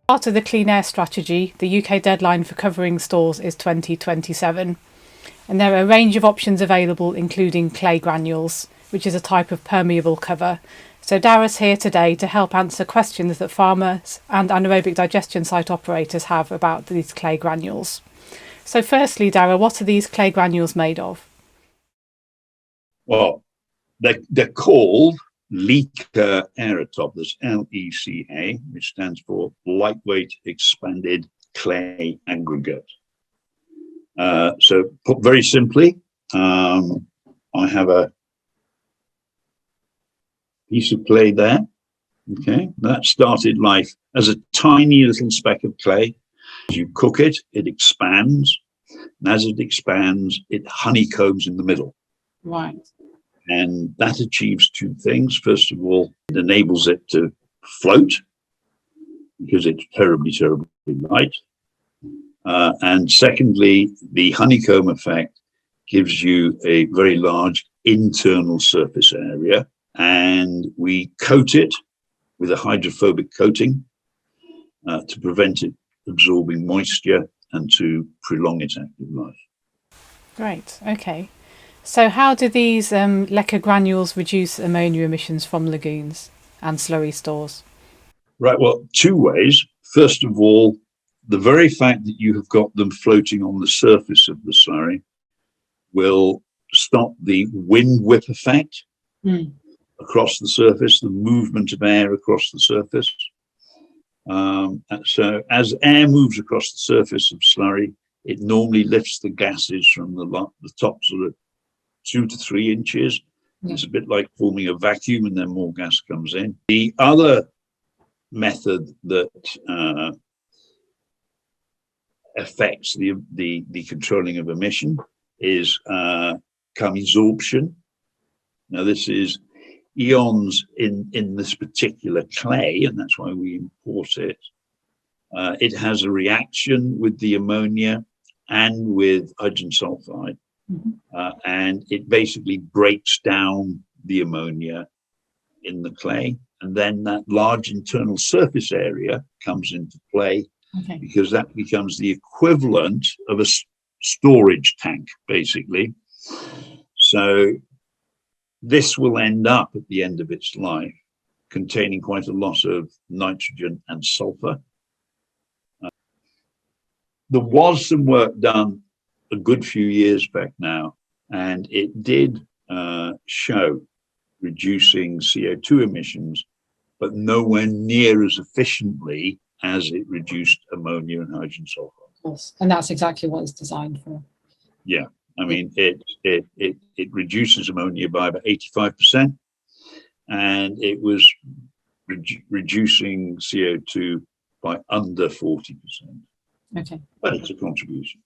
Part of the Clean Air Strategy, the UK deadline for covering stores is 2027. And there are a range of options available, including clay granules, which is a type of permeable cover. So Darrag's here today to help answer questions that farmers and anaerobic digestion site operators have about these clay granules. So firstly, Darragh, what are these clay granules made of? Well, they're called Leca Aerotop. That's LECA, which stands for Lightweight Expanded Clay Aggregate. So put very simply, I have a piece of clay there. Okay, that started life as a tiny little speck of clay. As you cook it, it expands. And as it expands, it honeycombs in the middle. Right. And that achieves two things. First of all, it enables it to float because it's terribly, terribly light. And secondly, the honeycomb effect gives you a very large internal surface area. And we coat it with a hydrophobic coating to prevent it absorbing moisture and to prolong its active life. Great, okay. So how do these Leca granules reduce ammonia emissions from lagoons and slurry stores? Right, well, two ways. First of all, the very fact that you have got them floating on the surface of the slurry will stop the wind whip effect across the surface, the movement of air across the surface. So as air moves across the surface of slurry, it normally lifts the gases from the top sort of 2 to 3 inches. It's a bit like forming a vacuum, and then more gas comes in. The other method that affects the controlling of emission is chemisorption. Now, this is ions in this particular clay, and that's why we import it. It has a reaction with the ammonia and with hydrogen sulphide, and it basically breaks down the ammonia in the clay, and then that large internal surface area comes into play, because that becomes the equivalent of a storage tank, basically. So this will end up at the end of its life containing quite a lot of nitrogen and sulfur. There was some work done a good few years back now, and it did show reducing CO2 emissions, but nowhere near as efficiently as it reduced ammonia and hydrogen sulfide. Of course, and that's exactly what it's designed for. Yeah, I mean, it reduces ammonia by about 85%, and it was reducing CO2 by under 40%. Okay. But it's a contribution.